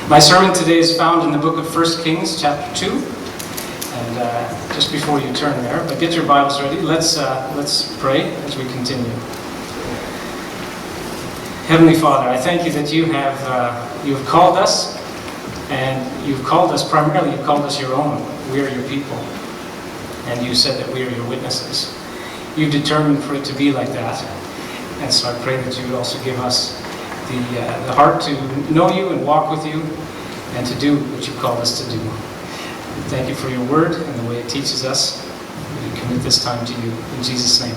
My sermon today is found in the book of 1 Kings, chapter 2. And just before you turn there, but get your Bibles ready. Let's pray as we continue. Heavenly Father, I thank you that you have called us, and you've called us primarily. You've called us your own. We are your people, and you said that we are your witnesses. You've determined for it to be like that, and so I pray that you would also give us the heart to know you and walk with you and to do what you've called us to do. Thank you for your word and the way it teaches us. We commit this time to you in Jesus' name.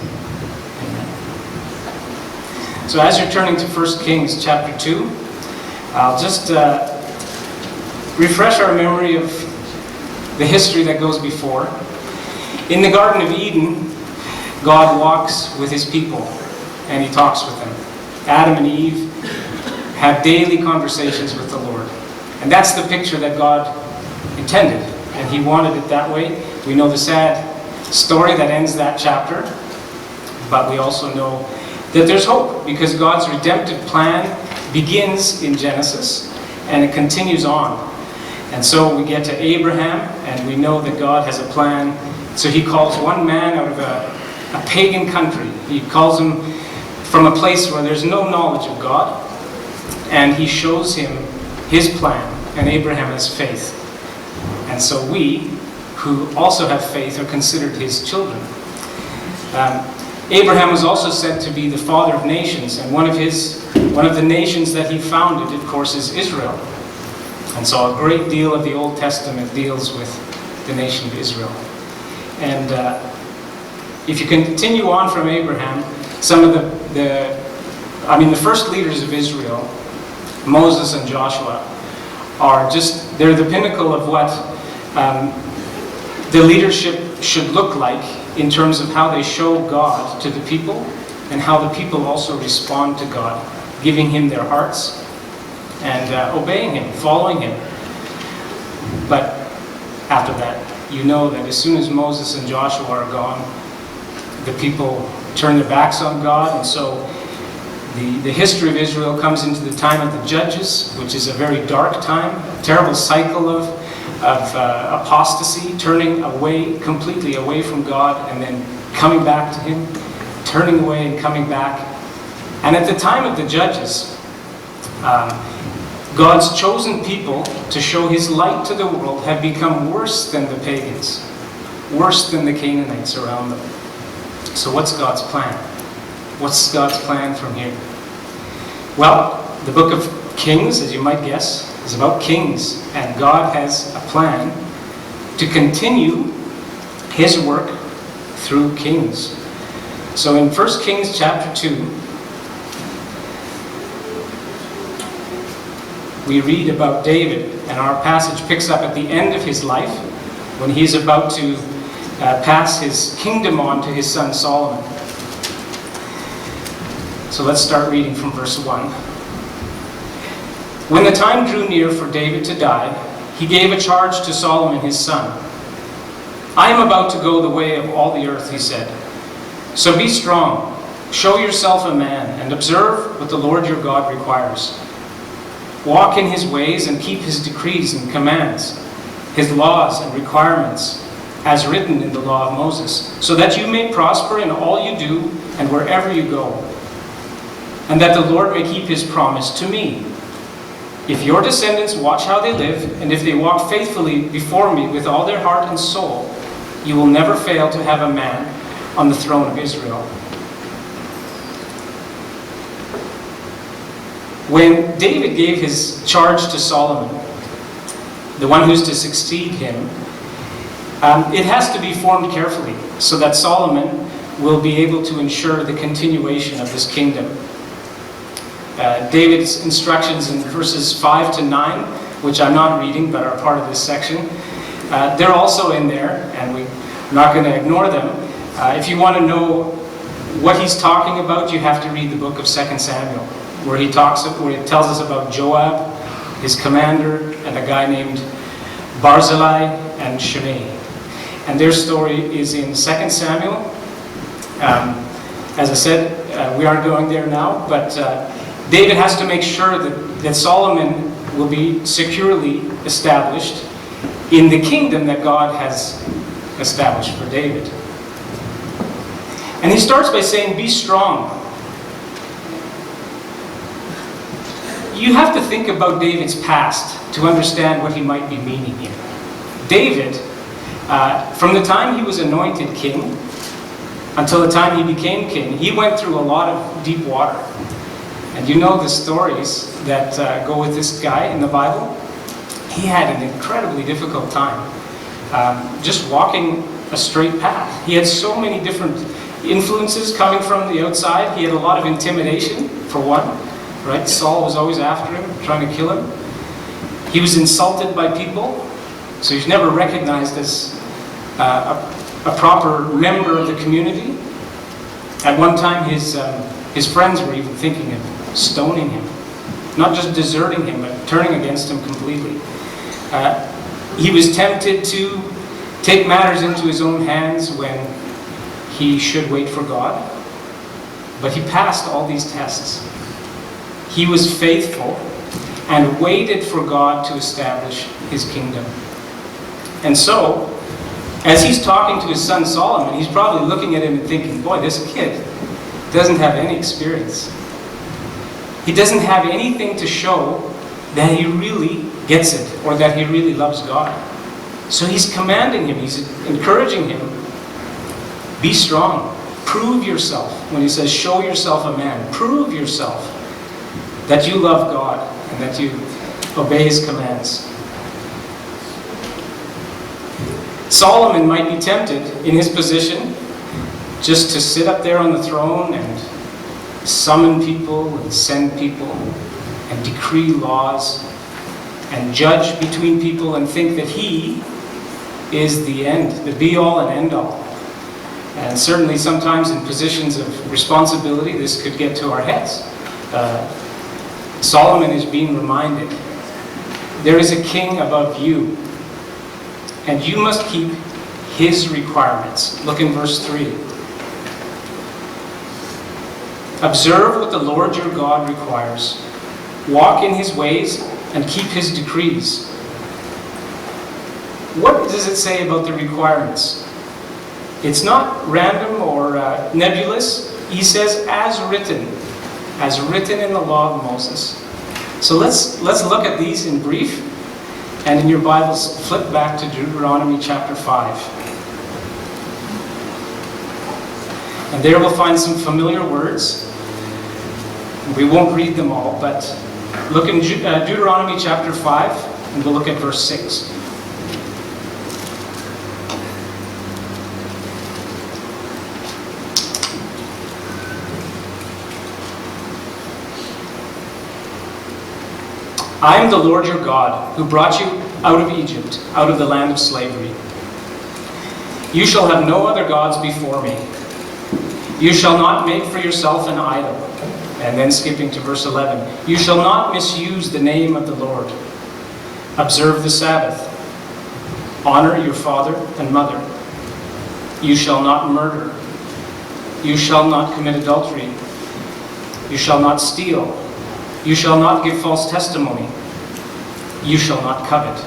Amen. So as you're turning to 1 Kings chapter 2, I'll just refresh our memory of the history that goes before. In the Garden of Eden, God walks with his people and he talks with them. Adam and Eve have daily conversations with the Lord. And that's the picture that God intended. And he wanted it that way. We know the sad story that ends that chapter. But we also know that there's hope, because God's redemptive plan begins in Genesis and it continues on. And so we get to Abraham, and we know that God has a plan. So he calls one man out of a pagan country. He calls him from a place where there's no knowledge of God. And he shows him his plan, and Abraham has faith. And so we, who also have faith, are considered his children. Abraham was also said to be the father of nations, and one of the nations that he founded, of course, is Israel. And so a great deal of the Old Testament deals with the nation of Israel. And if you continue on from Abraham, some of the first leaders of Israel, Moses and Joshua, they're the pinnacle of what the leadership should look like in terms of how they show God to the people and how the people also respond to God, giving him their hearts and obeying him, following him. But after that, you know that as soon as Moses and Joshua are gone, the people turn their backs on God, and so the history of Israel comes into the time of the Judges, which is a very dark time, a terrible cycle of apostasy, turning completely away from God, and then coming back to him, turning away and coming back. And at the time of the Judges, God's chosen people to show his light to the world have become worse than the pagans, worse than the Canaanites around them. So what's God's plan? What's God's plan from here? Well, the book of Kings, as you might guess, is about kings. And God has a plan to continue his work through kings. So in 1 Kings chapter 2, we read about David. And our passage picks up at the end of his life, when he's about to pass his kingdom on to his son Solomon. So let's start reading from verse 1. When the time drew near for David to die, he gave a charge to Solomon his son. I am about to go the way of all the earth, he said. So be strong, show yourself a man, and observe what the Lord your God requires. Walk in his ways and keep his decrees and commands, his laws and requirements, as written in the law of Moses, so that you may prosper in all you do and wherever you go, and that the Lord may keep his promise to me. If your descendants watch how they live, and if they walk faithfully before me with all their heart and soul, you will never fail to have a man on the throne of Israel. When David gave his charge to Solomon, the one who's to succeed him, it has to be formed carefully so that Solomon will be able to ensure the continuation of this kingdom. David's instructions in verses 5 to 9, which I'm not reading but are part of this section, they're also in there, and we're not going to ignore them. If you want to know what he's talking about, you have to read the book of 2 Samuel, where it tells us about Joab, his commander, and a guy named Barzillai and Shimei. And their story is in 2 Samuel. As I said, we aren't going there now, but David has to make sure that Solomon will be securely established in the kingdom that God has established for David. And he starts by saying, be strong. You have to think about David's past to understand what he might be meaning here. David, from the time he was anointed king until the time he became king, he went through a lot of deep water. And you know the stories that go with this guy in the Bible. He had an incredibly difficult time just walking a straight path. He had so many different influences coming from the outside. He had a lot of intimidation, for one. Right? Saul was always after him, trying to kill him. He was insulted by people, so he's never recognized as a proper member of the community. At one time, his friends were even thinking of stoning him. Not just deserting him, but turning against him completely. He was tempted to take matters into his own hands when he should wait for God. But he passed all these tests. He was faithful and waited for God to establish his kingdom. And so, as he's talking to his son Solomon, he's probably looking at him and thinking, boy, this kid doesn't have any experience. He doesn't have anything to show that he really gets it or that he really loves God. So he's commanding him, he's encouraging him, be strong, prove yourself. When he says, show yourself a man, prove yourself that you love God and that you obey his commands. Solomon might be tempted in his position just to sit up there on the throne and summon people and send people and decree laws and judge between people and think that he is the end, the be-all and end-all. And certainly sometimes in positions of responsibility, this could get to our heads. Solomon is being reminded, there is a king above you, and you must keep his requirements. Look in verse 3. Observe what the Lord your God requires. Walk in his ways and keep his decrees. What does it say about the requirements? It's not random or nebulous. He says, as written in the law of Moses. So let's look at these in brief. And in your Bibles, flip back to Deuteronomy chapter 5. And there we'll find some familiar words. We won't read them all, but look in Deuteronomy chapter 5, and we'll look at verse 6. I am the Lord your God, who brought you out of Egypt, out of the land of slavery. You shall have no other gods before me. You shall not make for yourself an idol. And then skipping to verse 11. You shall not misuse the name of the Lord. Observe the Sabbath. Honor your father and mother. You shall not murder. You shall not commit adultery. You shall not steal. You shall not give false testimony. You shall not covet.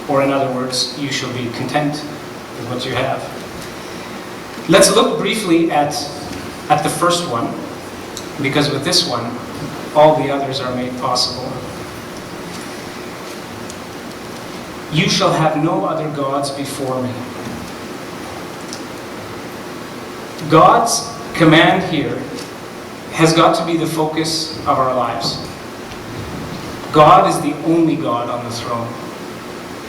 Or in other words, you shall be content with what you have. Let's look briefly at the first one, because with this one, all the others are made possible. You shall have no other gods before me. God's command here has got to be the focus of our lives. God is the only God on the throne.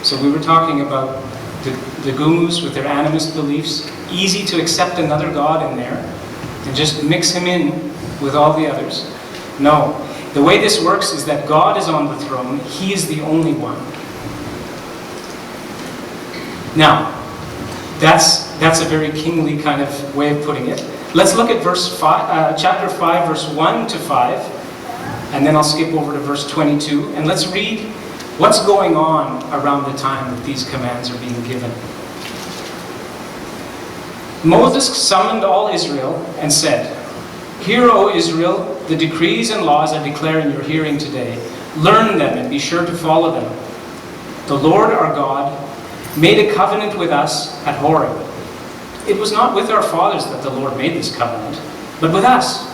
So we were talking about the Gumus with their animist beliefs. Easy to accept another God in there and just mix him in with all the others. No. The way this works is that God is on the throne. He is the only one. Now, that's a very kingly kind of way of putting it. Let's look at chapter 5, verse 1 to 5, and then I'll skip over to verse 22, and let's read what's going on around the time that these commands are being given. Moses summoned all Israel and said, Hear, O Israel, the decrees and laws I declare in your hearing today. Learn them and be sure to follow them. The Lord our God made a covenant with us at Horeb. It was not with our fathers that the Lord made this covenant, but with us,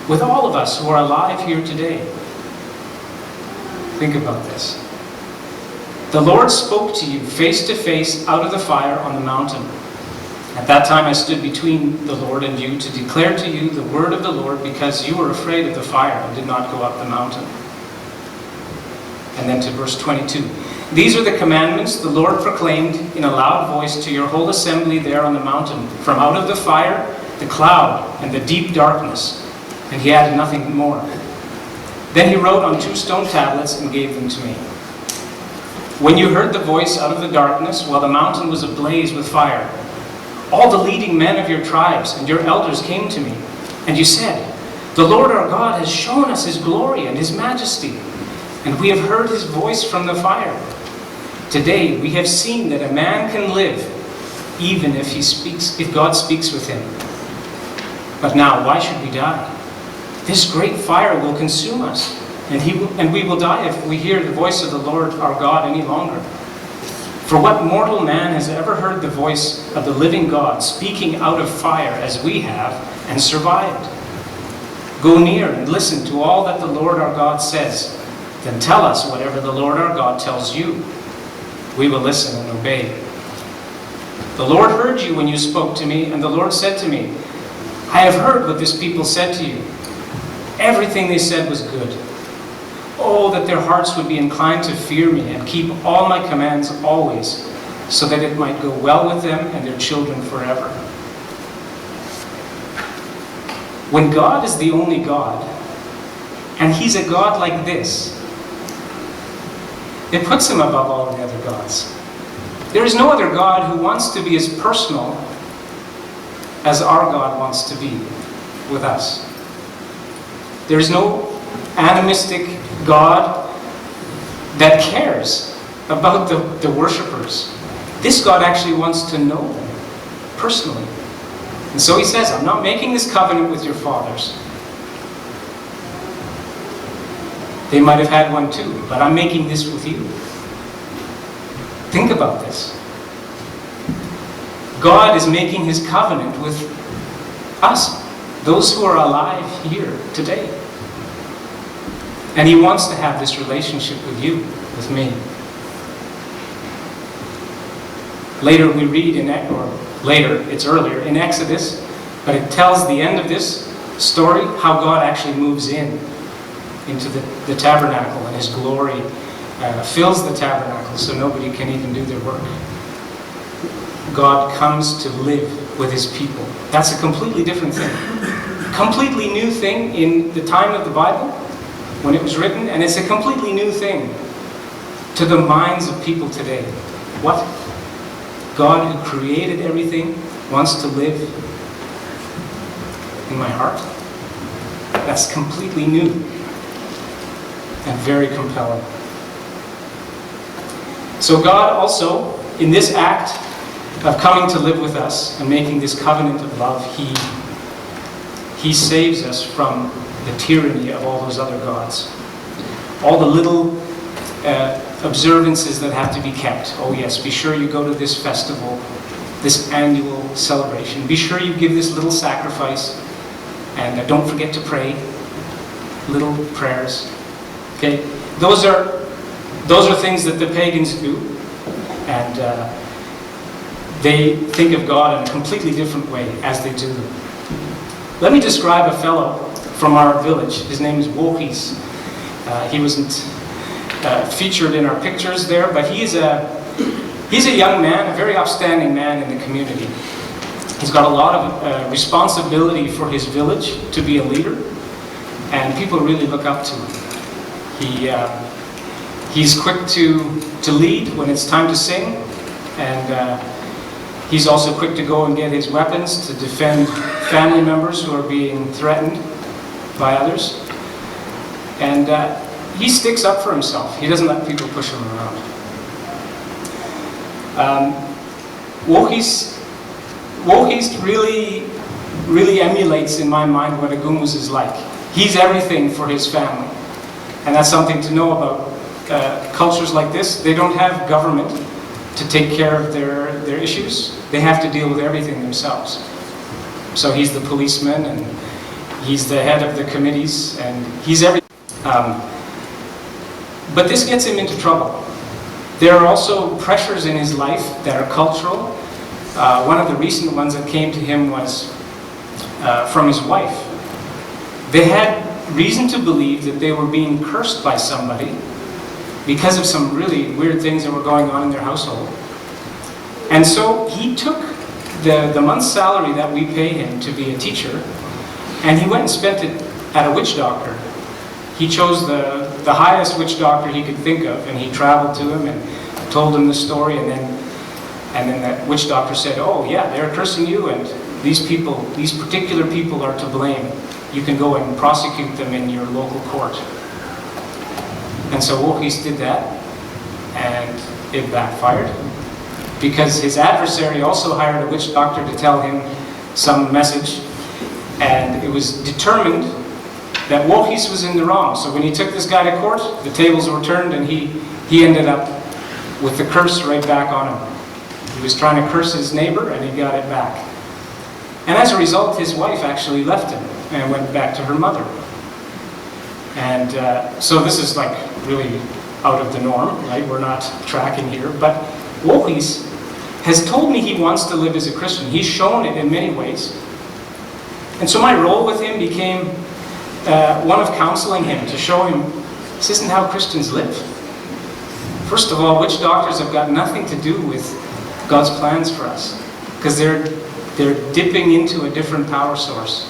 with all of us who are alive here today. Think about this. The Lord spoke to you face to face out of the fire on the mountain. At that time I stood between the Lord and you to declare to you the word of the Lord, because you were afraid of the fire and did not go up the mountain. And then to verse 22. These are the commandments the Lord proclaimed in a loud voice to your whole assembly there on the mountain, from out of the fire, the cloud, and the deep darkness. And he added nothing more. Then he wrote on 2 stone tablets and gave them to me. When you heard the voice out of the darkness, while the mountain was ablaze with fire, all the leading men of your tribes and your elders came to me, and you said, the Lord our God has shown us his glory and his majesty, and we have heard his voice from the fire. Today we have seen that a man can live even if God speaks with him. But now why should we die? This great fire will consume us, and we will die if we hear the voice of the Lord our God any longer. For what mortal man has ever heard the voice of the living God speaking out of fire as we have, and survived? Go near and listen to all that the Lord our God says. Then tell us whatever the Lord our God tells you. We will listen and obey. The Lord heard you when you spoke to me, and the Lord said to me, I have heard what this people said to you. Everything they said was good. Oh, that their hearts would be inclined to fear me and keep all my commands always, so that it might go well with them and their children forever. When God is the only God, and he's a God like this, it puts him above all the other gods. There is no other God who wants to be as personal as our God wants to be with us. There is no animistic God that cares about the worshippers. This God actually wants to know them personally. And so he says, I'm not making this covenant with your fathers. They might have had one too, but I'm making this with you. Think about this. God is making his covenant with us, those who are alive here today. And he wants to have this relationship with you, with me. Later we read it's earlier in Exodus, but it tells the end of this story how God actually moves into the tabernacle, and his glory fills the tabernacle so nobody can even do their work. God comes to live with his people. That's a completely different thing. Completely new thing in the time of the Bible, when it was written, and it's a completely new thing to the minds of people today. What? God who created everything wants to live in my heart? That's completely new and very compelling. So God also, in this act of coming to live with us and making this covenant of love, he saves us from the tyranny of all those other gods. All the little observances that have to be kept. Oh yes, be sure you go to this festival, this annual celebration. Be sure you give this little sacrifice, and don't forget to pray little prayers. Okay, those are things that the pagans do, and they think of God in a completely different way as they do them. Let me describe a fellow from our village. His name is Wokis. He wasn't featured in our pictures there, but he's a young man, a very upstanding man in the community. He's got a lot of responsibility for his village, to be a leader, and people really look up to him. He's quick to lead when it's time to sing, and he's also quick to go and get his weapons to defend family members who are being threatened by others. And he sticks up for himself. He doesn't let people push him around. Wokis really emulates in my mind what a Gumus is like. He's everything for his family. And that's something to know about cultures like this. They don't have government to take care of their issues. They have to deal with everything themselves. So he's the policeman, and he's the head of the committees, and he's everything. But this gets him into trouble. There are also pressures in his life that are cultural. One of the recent ones that came to him was from his wife. They had reason to believe that they were being cursed by somebody because of some really weird things that were going on in their household. And so he took the month's salary that we pay him to be a teacher, and he went and spent it at a witch doctor. He chose the highest witch doctor he could think of, and he traveled to him and told him the story, and then that witch doctor said, "Oh yeah, they're cursing you, and these particular people are to blame. You can go and prosecute them in your local court." And so Wochis did that, and it backfired, because his adversary also hired a witch doctor to tell him some message, and it was determined that Wochis was in the wrong. So when he took this guy to court, the tables were turned, and he ended up with the curse right back on him. He was trying to curse his neighbor, and he got it back. And as a result, his wife actually left him and went back to her mother. And so this is like really out of the norm, right? We're not tracking here. But Wochis has told me he wants to live as a Christian. He's shown it in many ways. And so my role with him became one of counseling him, to show him this isn't how Christians live. First of all, witch doctors have got nothing to do with God's plans for us, because they're dipping into a different power source,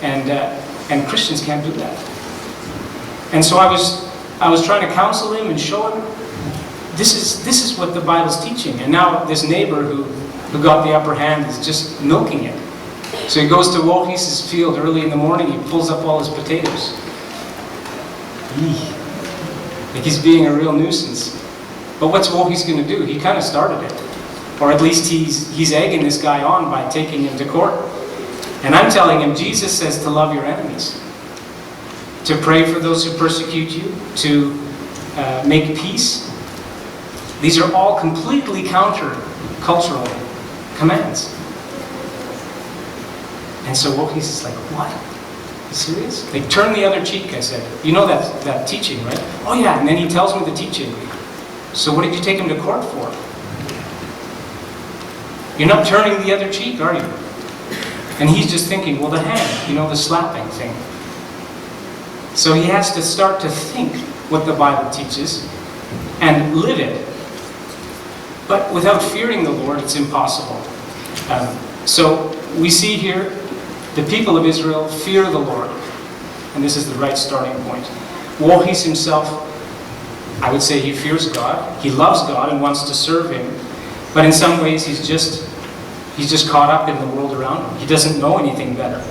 and Christians can't do that. And so I was trying to counsel him and show him this is what the Bible's teaching. And now this neighbor who got the upper hand is just milking it. So he goes to Wochis' field early in the morning. He pulls up all his potatoes. Like he's being a real nuisance. But what's Wochis going to do? He kind of started it. Or at least he's egging this guy on by taking him to court. And I'm telling him, Jesus says to love your enemies, to pray for those who persecute you, to make peace. These are all completely counter-cultural commands. And so Wochis is like, what? Are you serious? Like, turn the other cheek, I said. You know that teaching, right? Oh yeah, and then he tells me the teaching. So what did you take him to court for? You're not turning the other cheek, are you? And he's just thinking, well, the hand, the slapping thing. So he has to start to think what the Bible teaches and live it. But without fearing the Lord, it's impossible. So we see here, the people of Israel fear the Lord. And this is the right starting point. Wochis himself, I would say he fears God. He loves God and wants to serve Him. But in some ways, he's just caught up in the world around him. He doesn't know anything better.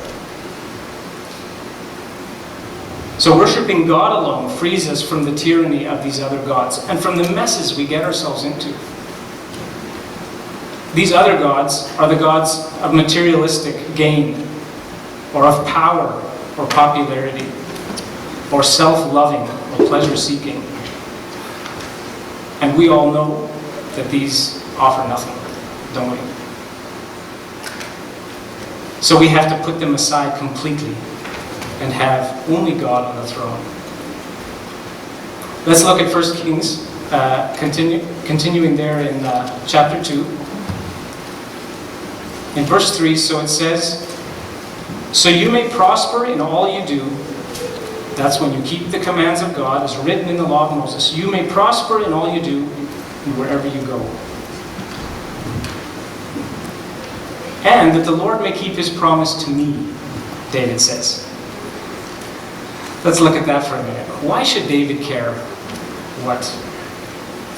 So worshiping God alone frees us from the tyranny of these other gods and from the messes we get ourselves into. These other gods are the gods of materialistic gain, or of power, or popularity, or self-loving, or pleasure-seeking. And we all know that these offer nothing, don't we? So we have to put them aside completely and have only God on the throne. Let's look at 1 Kings, continuing there in chapter 2. In verse 3, so it says, "So you may prosper in all you do." That's when you keep the commands of God as written in the law of Moses. "You may prosper in all you do and wherever you go. And that the Lord may keep His promise to me," David says. Let's look at that for a minute. Why should David care what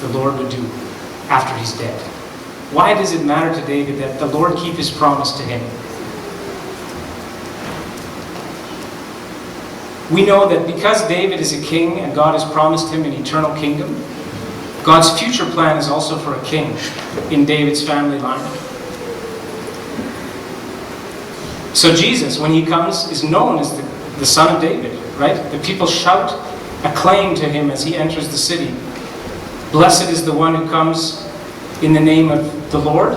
the Lord would do after he's dead? Why does it matter to David that the Lord keep His promise to him? We know that because David is a king and God has promised him an eternal kingdom, God's future plan is also for a king in David's family line. So Jesus, when He comes, is known as the Son of David, right? The people shout acclaim to him as he enters the city. Blessed is the one who comes in the name of the Lord,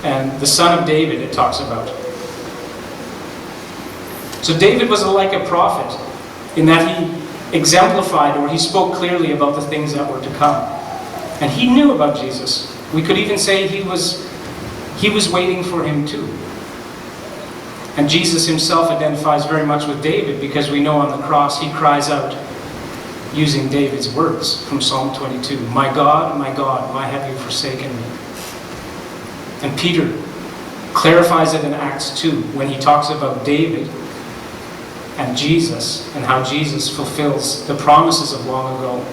and the Son of David it talks about. So David was like a prophet in that he exemplified, or he spoke clearly about the things that were to come. And he knew about Jesus. We could even say he was waiting for him too. And Jesus himself identifies very much with David, because we know on the cross he cries out using David's words from Psalm 22. My God, why have you forsaken me? And Peter clarifies it in Acts 2 when he talks about David and Jesus and how Jesus fulfills the promises of long ago.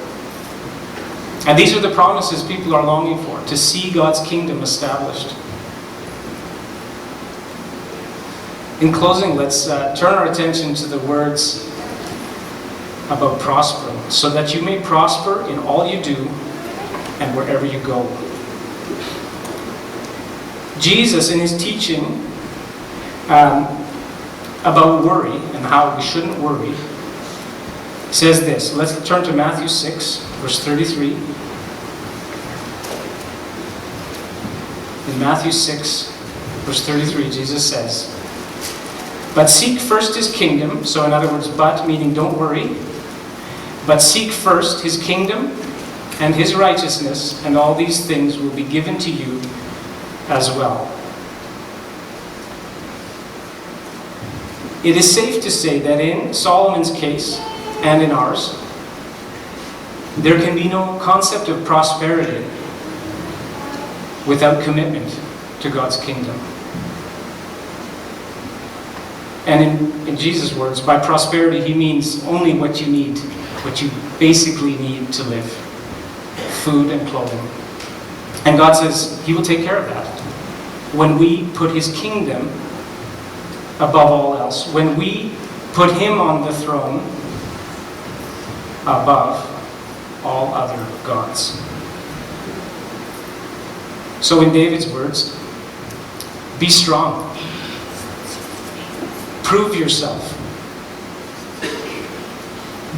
And these are the promises people are longing for, to see God's kingdom established. In closing, let's turn our attention to the words about prospering, so that you may prosper in all you do and wherever you go. Jesus, in his teaching about worry and how we shouldn't worry, says this. Let's turn to Matthew 6, verse 33. In Matthew 6, verse 33, Jesus says, but seek first his kingdom. So in other words, but meaning don't worry. But seek first his kingdom and his righteousness, and all these things will be given to you as well. It is safe to say that in Solomon's case and in ours, there can be no concept of prosperity without commitment to God's kingdom. And in Jesus' words, by prosperity he means only what you need, what you basically need to live. Food and clothing. And God says he will take care of that. When we put his kingdom above all else, when we put him on the throne above all other gods. So in David's words, be strong. Prove yourself.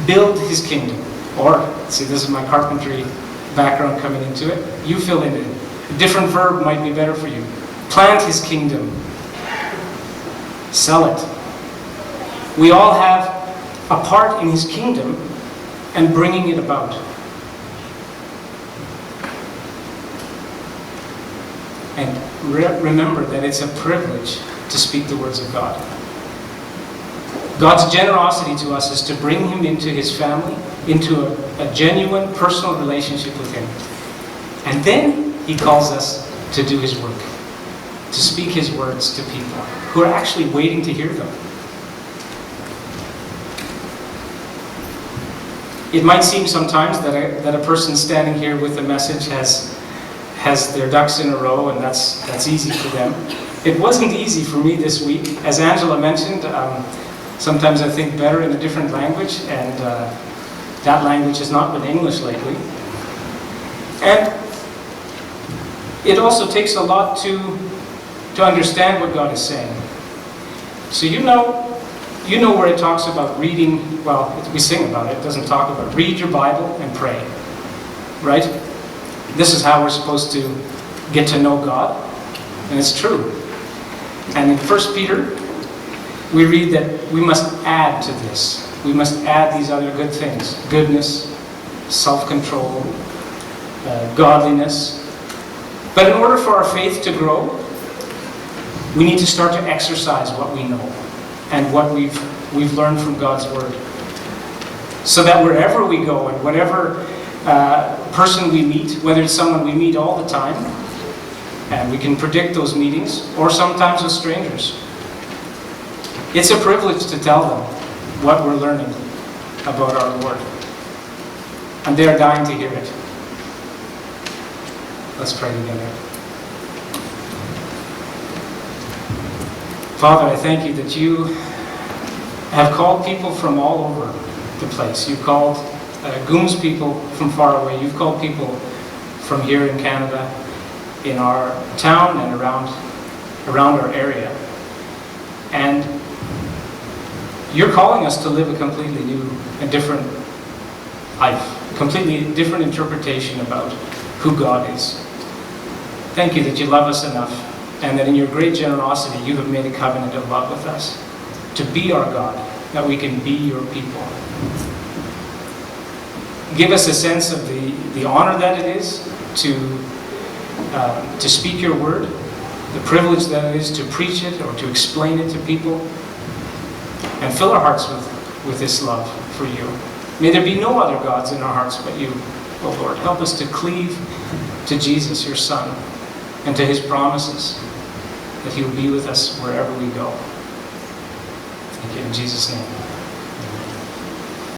Build his kingdom. Or, see, this is my carpentry background coming into it. You fill in it. A different verb might be better for you. Plant his kingdom. Sell it. We all have a part in his kingdom and bringing it about. And remember that it's a privilege to speak the words of God. God's generosity to us is to bring him into his family, into a genuine personal relationship with him. And then he calls us to do his work, to speak his words to people who are actually waiting to hear them. It might seem sometimes that a person standing here with a message has their ducks in a row, and that's easy for them. It wasn't easy for me this week. As Angela mentioned, sometimes I think better in a different language, and that language has not been English lately. And it also takes a lot to understand what God is saying. So you know where it talks about reading, well, we sing about it doesn't talk about it. Read your Bible and pray, right? This is how we're supposed to get to know God, and it's true. And in 1 Peter, we read that we must add to this. We must add these other good things. Goodness, self-control, godliness. But in order for our faith to grow, we need to start to exercise what we know and what we've learned from God's Word. So that wherever we go and whatever person we meet, whether it's someone we meet all the time, and we can predict those meetings, or sometimes with strangers, it's a privilege to tell them what we're learning about our Lord. And they're dying to hear it. Let's pray together. Father, I thank you that you have called people from all over the place. You've called Gooms people from far away. You've called people from here in Canada, in our town and around our area. And you're calling us to live a completely new and different I've completely different interpretation about who God is. Thank you that you love us enough, and that in your great generosity you have made a covenant of love with us, to be our God, that we can be your people. Give us a sense of the honor that it is to speak your word, the privilege that it is to preach it or to explain it to people, and fill our hearts with this love for you. May there be no other gods in our hearts but you, O Lord. Help us to cleave to Jesus, your Son, and to his promises, that he will be with us wherever we go. Thank you in Jesus' name.